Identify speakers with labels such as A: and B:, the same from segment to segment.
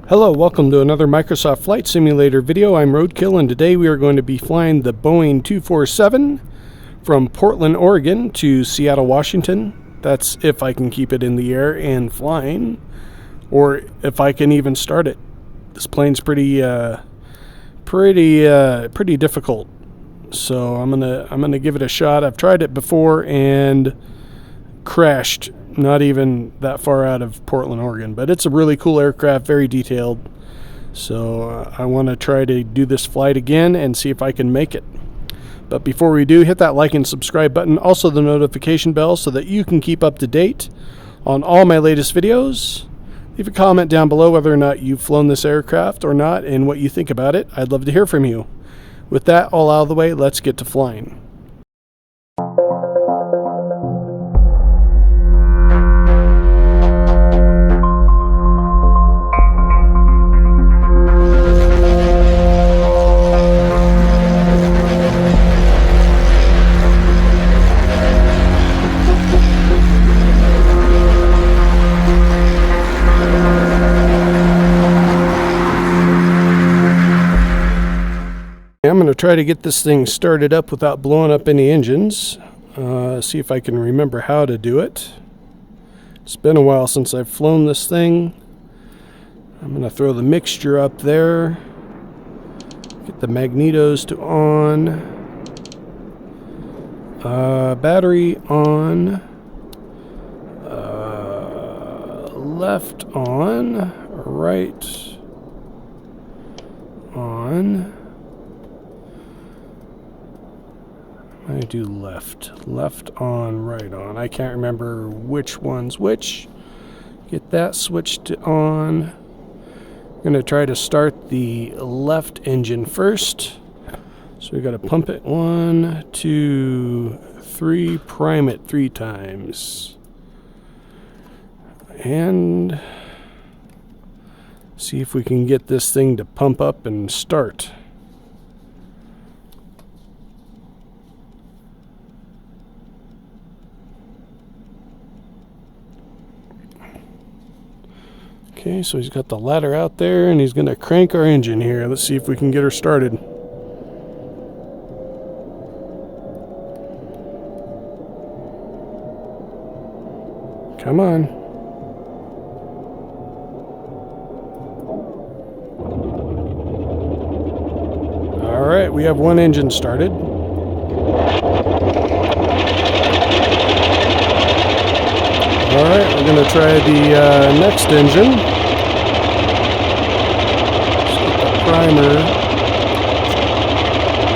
A: Hello, welcome to another Microsoft Flight Simulator video. I'm Roadkill, and today we are going to be flying the Boeing 247 from Portland, Oregon to Seattle, Washington. That's if I can keep it in the air and flying, or if I can even start it. This plane's pretty difficult, so I'm gonna give it a shot. I've tried it before and crashed not even that far out of Portland, Oregon, but it's a really cool aircraft, very detailed. So I want to try to do this flight again and see if I can make it. But before we do, hit that like and subscribe button, also the notification bell, so that you can keep up to date on all my latest videos. Leave a comment down below whether or not you've flown this aircraft or not and what you think about it. I'd love to hear from you. With that all out of the way, let's get to flying. I'm going to try to get this thing started up without blowing up any engines. See if I can remember how to do it. It's been a while since I've flown this thing. I'm going to throw the mixture up there. Get the magnetos to on. Battery on. Left on. Right on. I do left on, right on. I can't remember which one's which. Get that switched on. I'm going to try to start the left engine first. So we got to pump it 1, 2, 3, prime it 3 times. And see if we can get this thing to pump up and start. Okay, so he's got the ladder out there, and he's going to crank our engine here. Let's see if we can get her started. Come on. All right, we have one engine started. All right, we're going to try the next engine. Let's get the primer,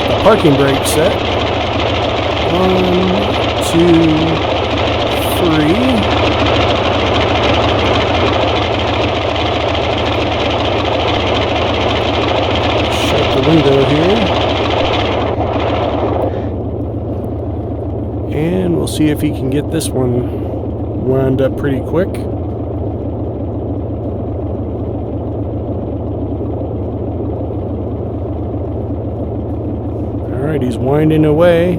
A: the parking brake set. 1, 2, 3. Shut the window here. And we'll see if he can get this one wound up pretty quick. Alright, he's winding away.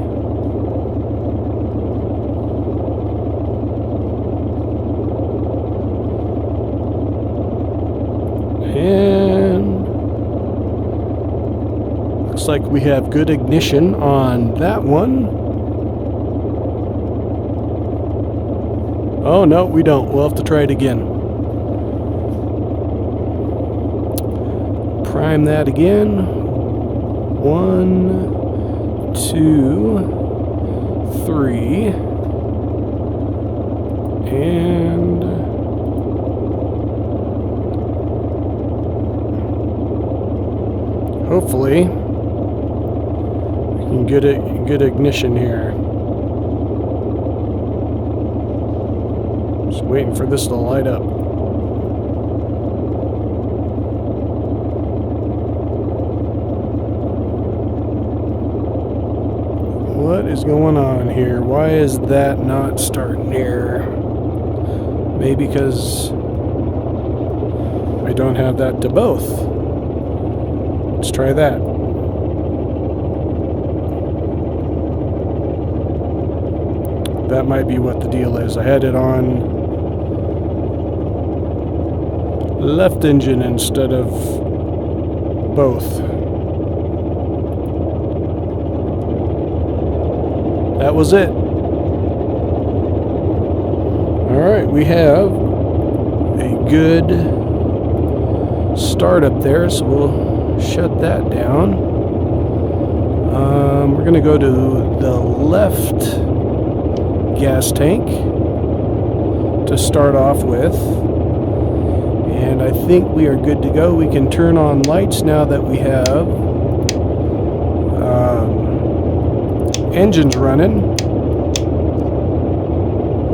A: And looks like we have good ignition on that one. Oh, no, we don't. We'll have to try it again. Prime that again. 1, 2, 3. And hopefully we can get a good ignition here. Waiting for this to light up. What is going on here? Why is that not starting here? Maybe because I don't have that to both. Let's try that. That might be what the deal is. I had it on left engine instead of both. That was it. Alright, we have a good start up there, so we'll shut that down. We're going to go to the left gas tank to start off with. And I think we are good to go. We can turn on lights now that we have engines running.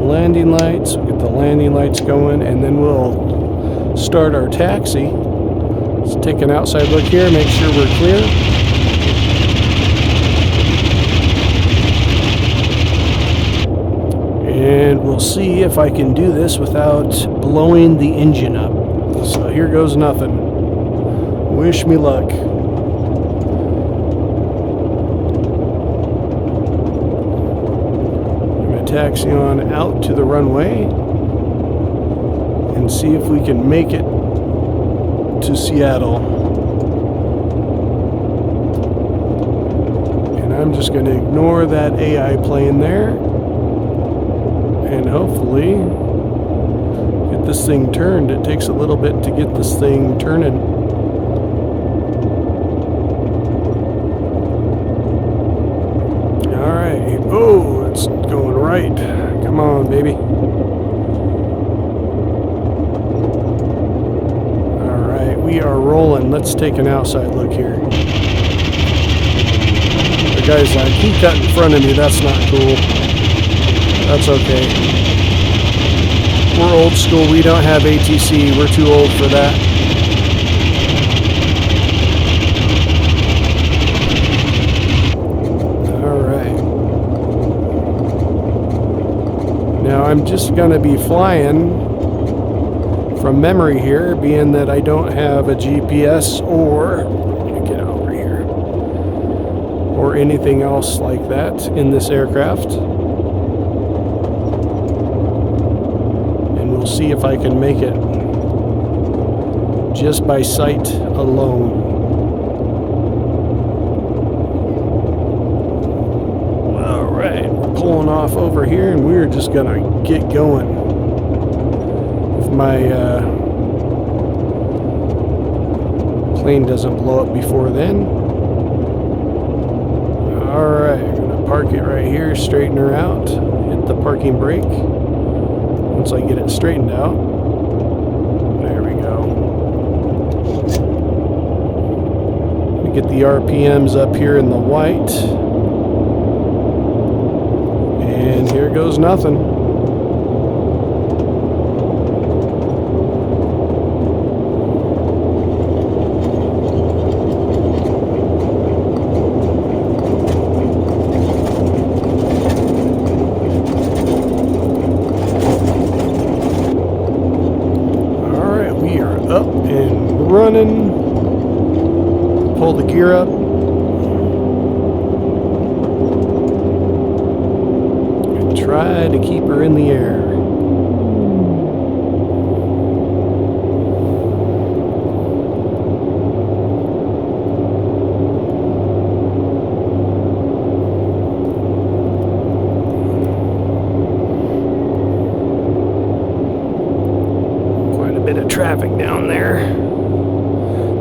A: Landing lights, we'll get the landing lights going, and then we'll start our taxi. Let's take an outside look here, make sure we're clear. And we'll see if I can do this without blowing the engine up. So here goes nothing. Wish me luck. Taxi on out to the runway and see if we can make it to Seattle. And I'm just going to ignore that AI plane there and hopefully get this thing turned. It takes a little bit to get this thing turning. All right. Oh, it's going right. Come on, baby. All right, we are rolling. Let's take an outside look here. The guy's like, he cut in front of me. That's not cool. That's okay. We're old school. We don't have ATC. We're too old for that. Now I'm just going to be flying from memory here, being that I don't have a GPS or get over here or anything else like that in this aircraft. And we'll see if I can make it just by sight alone. Pulling off over here, and we're just gonna get going. If my plane doesn't blow up before then. Alright, I'm gonna park it right here, straighten her out, hit the parking brake. Once I get it straightened out, there we go. Get the RPMs up here in the white. And here goes nothing. All right, we are up and running. Pull the gear up. Try to keep her in the air. Quite a bit of traffic down there.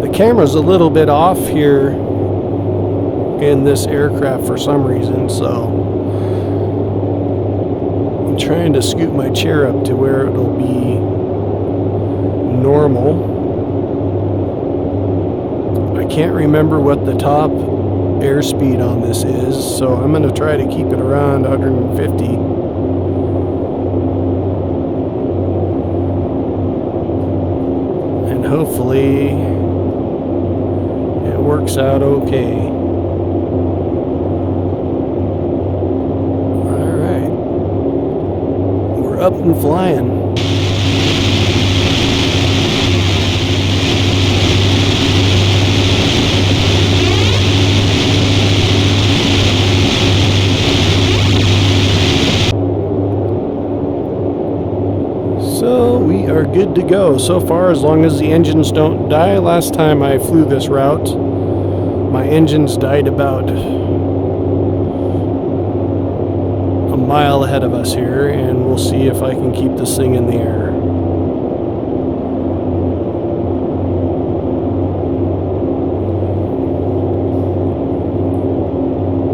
A: The camera's a little bit off here in this aircraft for some reason, so trying to scoot my chair up to where it'll be normal. I can't remember what the top airspeed on this is, so I'm going to try to keep it around 150. And hopefully it works out okay. Up and flying. So we are good good to go so far, as long as the engines don't die. Last time I flew this route, my engines died about a mile ahead of us here, and we'll see if I can keep this thing in the air.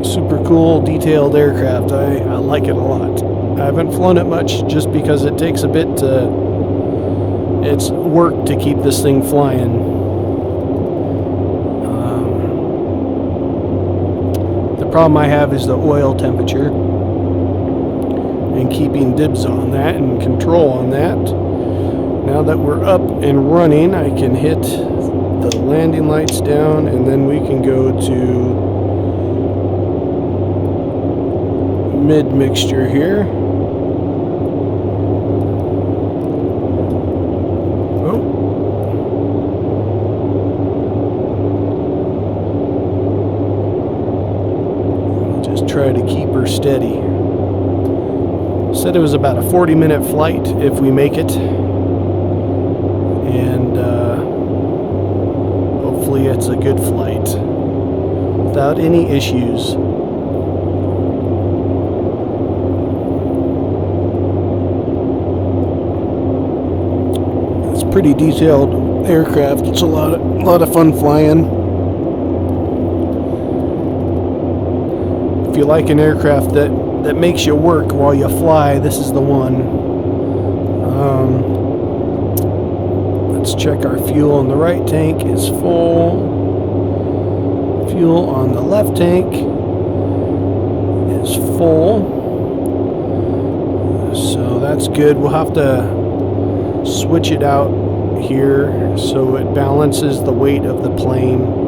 A: Super cool, detailed aircraft. I like it a lot. I haven't flown it much just because it takes a bit to... it's work to keep this thing flying. The problem I have is the oil temperature and keeping dibs on that and control on that. Now that we're up and running, I can hit the landing lights down, and then we can go to mid-mixture here. Try to keep her steady. Said it was about a 40-minute flight if we make it, and hopefully it's a good flight without any issues. It's a pretty detailed aircraft. It's a lot of fun flying. If you like an aircraft that makes you work while you fly, this is the one. Let's check our fuel on the right tank is full. Fuel on the left tank is full. So that's good. We'll have to switch it out here so it balances the weight of the plane.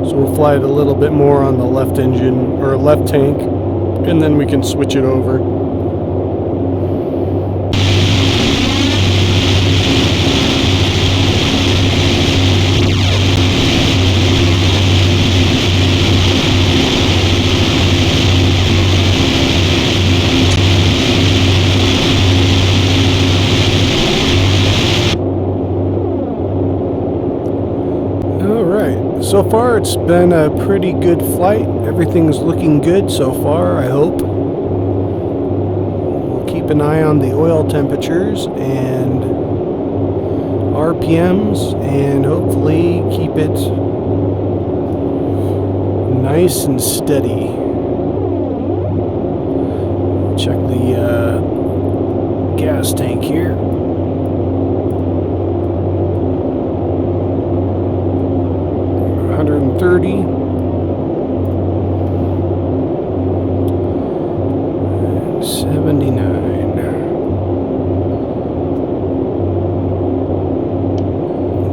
A: So we'll fly it a little bit more on the left engine, or left tank, and then we can switch it over. So far, it's been a pretty good flight. Everything's looking good so far, I hope. We'll keep an eye on the oil temperatures and RPMs, and hopefully keep it nice and steady. Check the gas tank here. 130. And 79.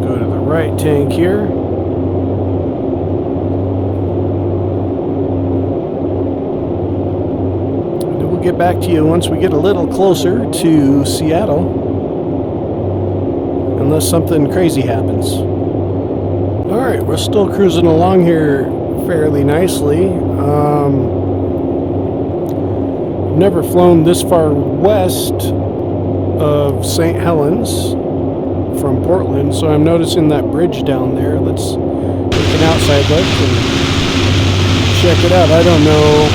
A: Go to the right tank here. And then we'll get back to you once we get a little closer to Seattle. Unless something crazy happens. Alright, we're still cruising along here fairly nicely. I've never flown this far west of St. Helens from Portland, so I'm noticing that bridge down there. Let's take an outside look and check it out. I don't know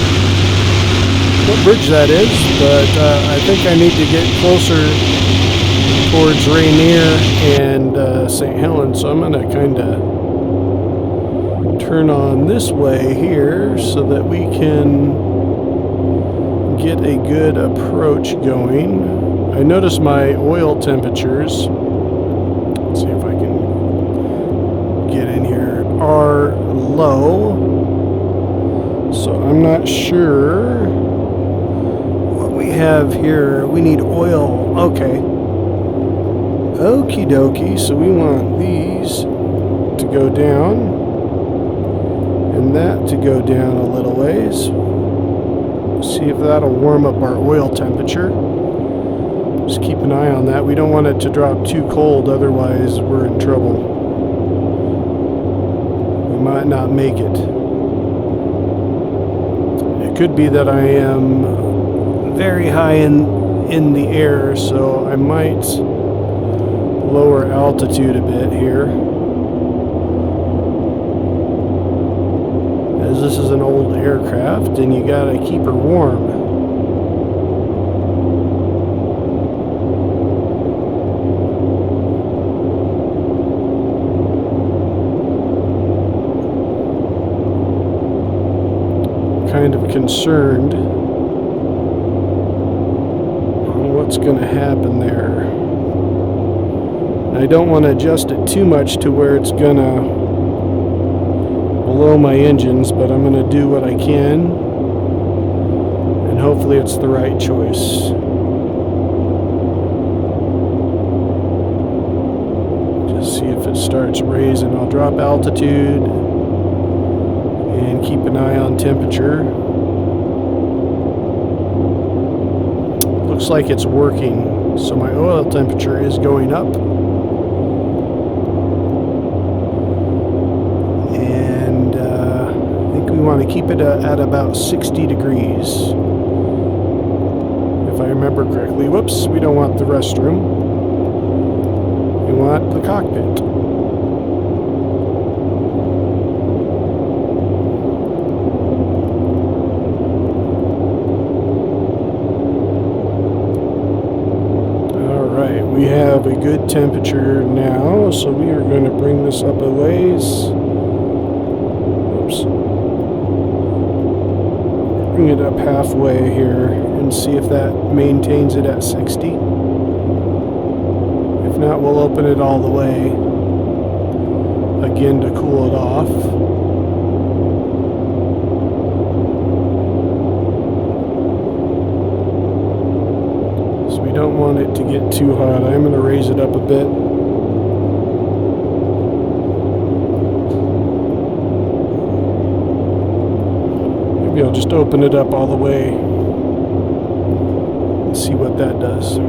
A: what bridge that is, but I think I need to get closer towards Rainier and St. Helens, so I'm going to kind of turn on this way here so that we can get a good approach going. I notice my oil temperatures, let's see if I can get in here, are low, so I'm not sure what we have here. We need oil. Okay, okie dokie. So we want these to go down and that to go down a little ways. See if that'll warm up our oil temperature. Just keep an eye on that. We don't want it to drop too cold, otherwise we're in trouble. We might not make it. Could be that I am very high in the air, so I might lower altitude a bit here. As this is an old aircraft and you gotta keep her warm. Kind of concerned on what's going to happen there. And I don't want to adjust it too much to where it's going to blow my engines, but I'm going to do what I can, and hopefully it's the right choice. Just see if it starts raising. I'll drop altitude and keep an eye on temperature. Looks like it's working, so my oil temperature is going up. And I think we want to keep it at about 60 degrees. If I remember correctly. Whoops, we don't want the restroom. We want the cockpit. We have a good temperature now, so we are going to bring this up a ways. Oops. Bring it up halfway here and see if that maintains it at 60. If not, we'll open it all the way again to cool it off. Don't want it to get too hot. I'm going to raise it up a bit. Maybe I'll just open it up all the way and see what that does.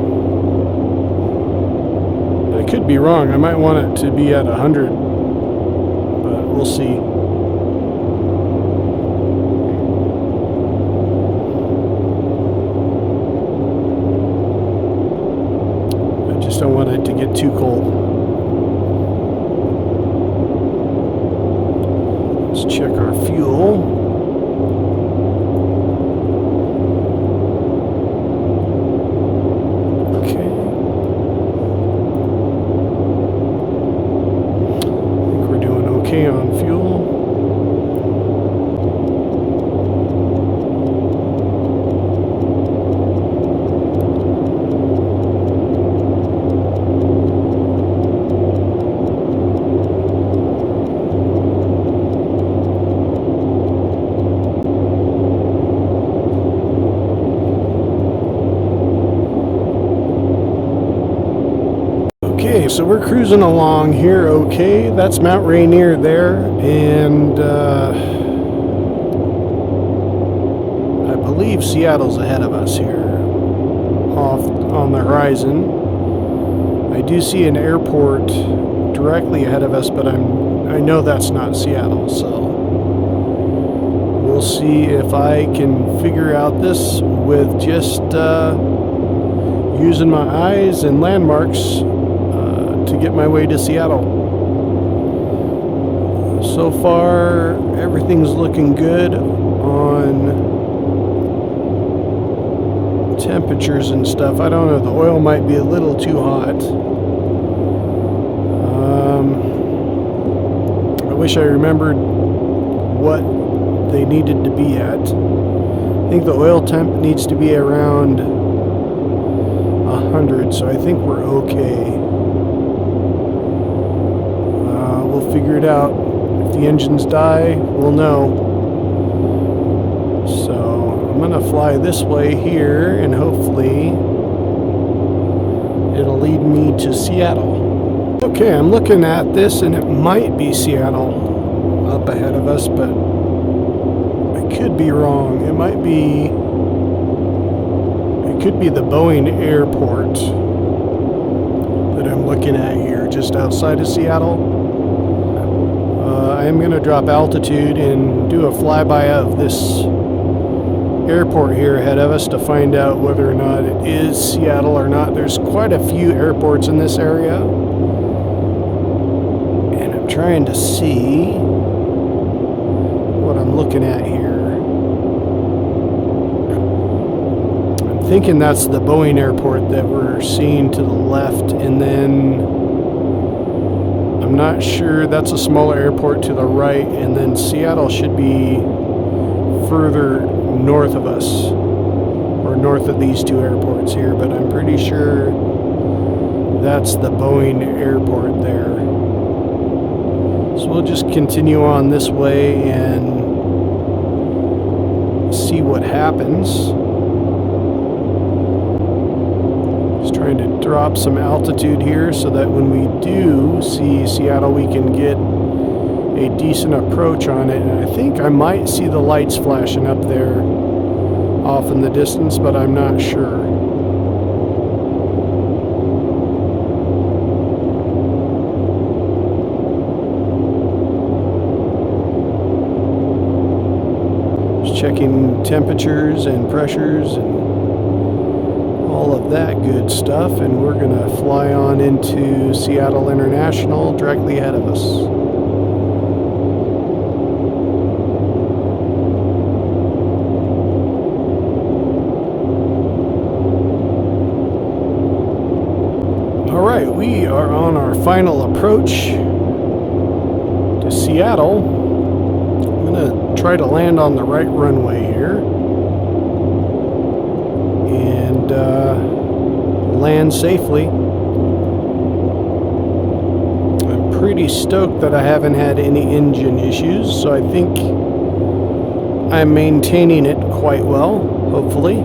A: I could be wrong. I might want it to be at 100, but we'll see. Don't want it to get too cold. Let's check our fuel. Okay. I think we're doing okay on fuel. Okay, so we're cruising along here okay. That's Mount Rainier there, and I believe Seattle's ahead of us here off on the horizon. I do see an airport directly ahead of us, but I know that's not Seattle, so we'll see if I can figure out this with just using my eyes and landmarks to get my way to Seattle. So far, everything's looking good on temperatures and stuff. I don't know, the oil might be a little too hot. I wish I remembered what they needed to be at. I think the oil temp needs to be around 100, so I think we're okay. We'll figure it out. If the engines die, we'll know. So I'm gonna fly this way here, and hopefully it'll lead me to Seattle. Okay, I'm looking at this, and it might be Seattle up ahead of us, but I could be wrong. It could be the Boeing airport that I'm looking at here, just outside of Seattle. I am going to drop altitude and do a flyby of this airport here ahead of us to find out whether or not it is Seattle or not. There's quite a few airports in this area, and I'm trying to see what I'm looking at here. I'm thinking that's the Boeing airport that we're seeing to the left, and then I'm not sure, that's a smaller airport to the right, and then Seattle should be further north of us, or north of these two airports here, but I'm pretty sure that's the Boeing airport there. So we'll just continue on this way and see what happens. Just trying to drop some altitude here so that when we do see Seattle, we can get a decent approach on it. And I think I might see the lights flashing up there off in the distance, but I'm not sure. Just checking temperatures and pressures and all of that good stuff, and we're gonna fly on into Seattle International directly ahead of us. Alright, we are on our final approach to Seattle. I'm going to try to land on the right runway here and land safely. I'm pretty stoked that I haven't had any engine issues, so I think I'm maintaining it quite well, hopefully.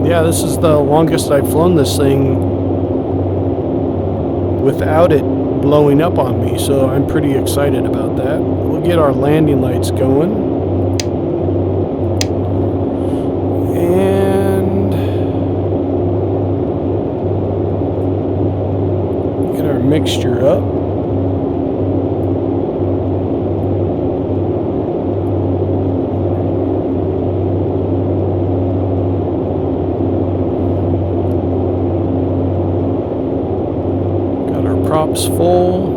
A: Yeah, this is the longest I've flown this thing without it blowing up on me, so I'm pretty excited about that. We'll get our landing lights going. And get our mixture up. Props full,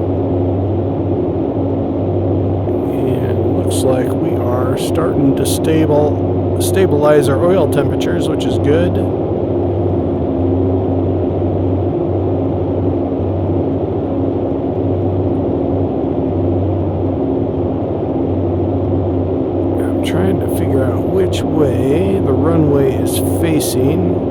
A: and looks like we are starting to stabilize our oil temperatures, which is good. I'm trying to figure out which way the runway is facing.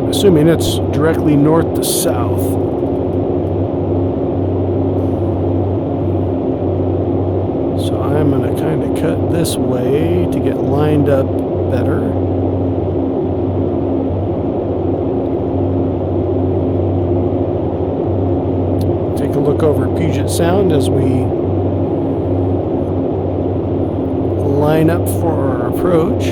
A: Assuming it's directly north to south. So I'm going to kind of cut this way to get lined up better. Take a look over Puget Sound as we line up for our approach.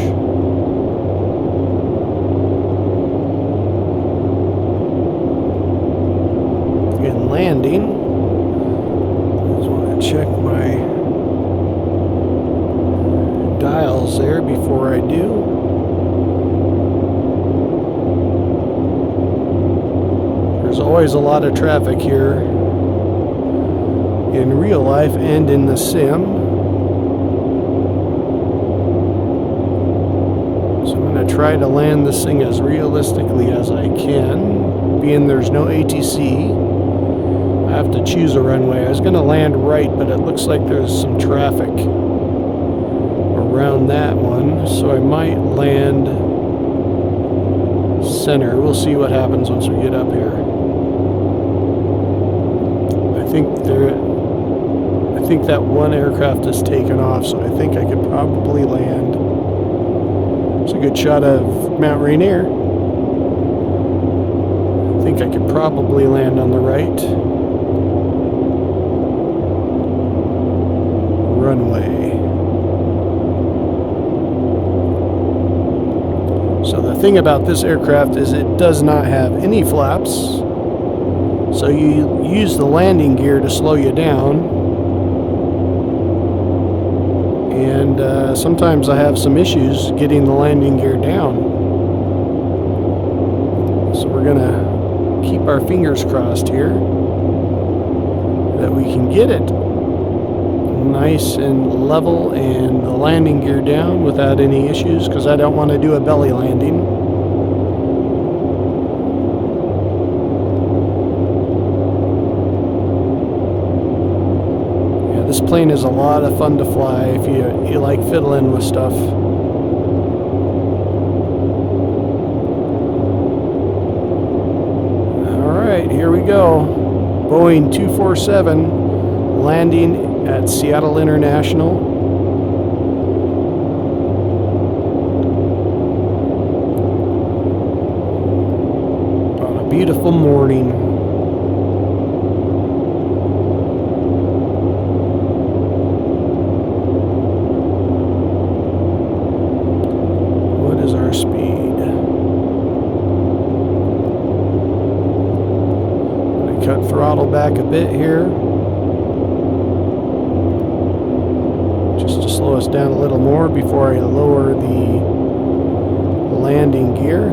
A: Landing. Just want to check my dials there before I do. There's always a lot of traffic here in real life and in the sim. So I'm going to try to land this thing as realistically as I can, being there's no ATC. I have to choose a runway. I was going to land right, but it looks like there's some traffic around that one, so I might land center. We'll see what happens once we get up here. I think that one aircraft is taken off, so I think I could probably land. It's a good shot of Mount Rainier. I think I could probably land on the right runway. So the thing about this aircraft is it does not have any flaps. So you use the landing gear to slow you down. And sometimes I have some issues getting the landing gear down. So we're gonna keep our fingers crossed here that we can get it nice and level and the landing gear down without any issues, because I don't want to do a belly landing. Yeah, this plane is a lot of fun to fly if you like fiddling with stuff. Alright, here we go. Boeing 247 landing at Seattle International. On a beautiful morning. What is our speed? Cut throttle back a bit here, just to slow us down a little more before I lower the landing gear.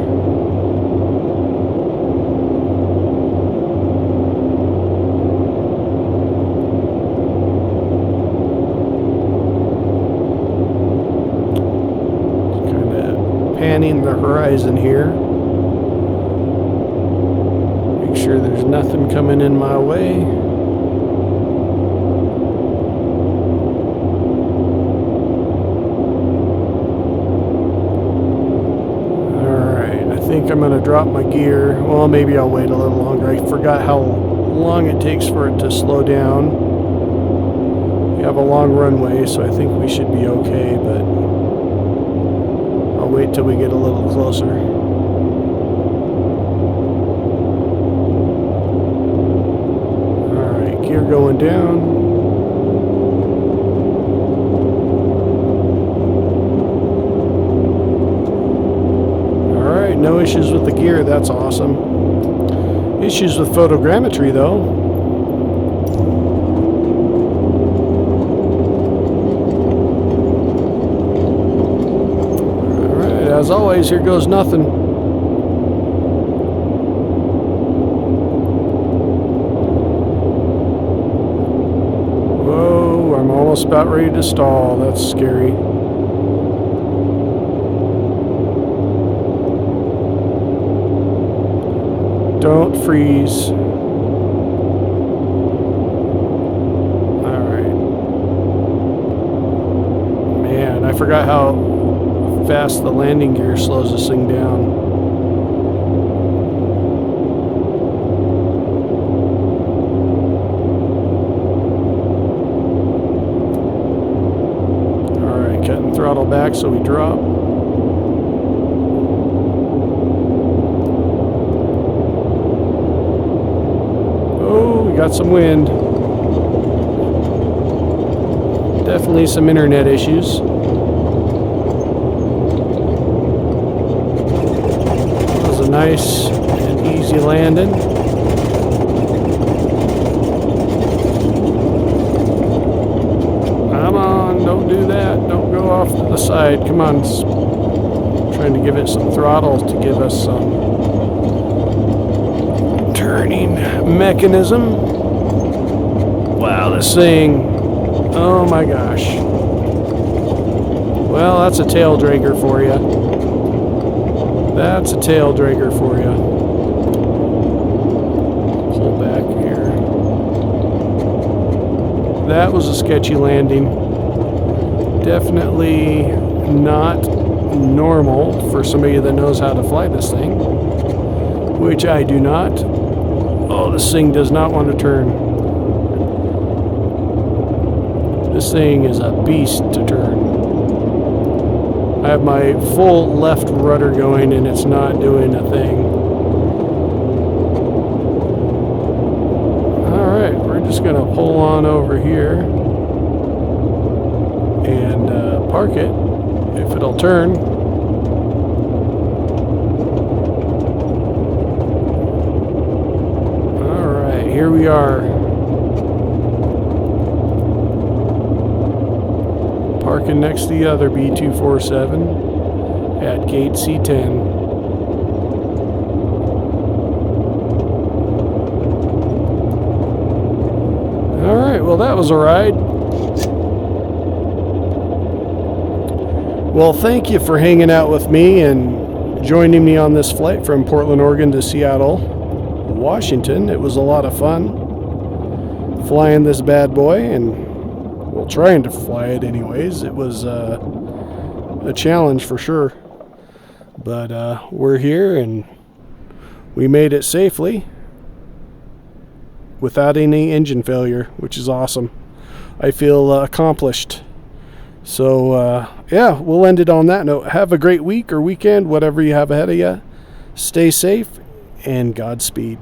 A: Just kind of panning the horizon here. Sure there's nothing coming in my way. Alright, I think I'm going to drop my gear. Well, maybe I'll wait a little longer. I forgot how long it takes for it to slow down. We have a long runway, so I think we should be okay, but I'll wait till we get a little closer. Gear going down. Alright, no issues with the gear, that's awesome. Issues with photogrammetry though. Alright, as always, here goes nothing. About ready to stall. That's scary. Don't freeze. Alright. Man, I forgot how fast the landing gear slows this thing down. Throttle back so we drop. Oh, we got some wind. Definitely some internet issues. That was a nice and easy landing. Don't do that. Don't go off to the side. Come on. I'm trying to give it some throttle to give us some turning mechanism. Wow, this thing. Oh my gosh. Well, that's a tail dragger for you. That's a tail dragger for you. Pull back here. That was a sketchy landing. Definitely not normal for somebody that knows how to fly this thing, which I do not. Oh, this thing does not want to turn. This thing is a beast to turn. I have my full left rudder going and it's not doing a thing. Alright, we're just going to pull on over here and park it, if it'll turn. Alright. here we are. Parking next to the other B247 at gate C10. Alright, well that was a ride. Well, thank you for hanging out with me and joining me on this flight from Portland, Oregon to Seattle, Washington. It was a lot of fun flying this bad boy, and well, trying to fly it anyways. It was a challenge for sure, but we're here and we made it safely without any engine failure, which is awesome. I feel accomplished. So yeah, we'll end it on that note. Have a great week or weekend, whatever you have ahead of you. Stay safe and Godspeed.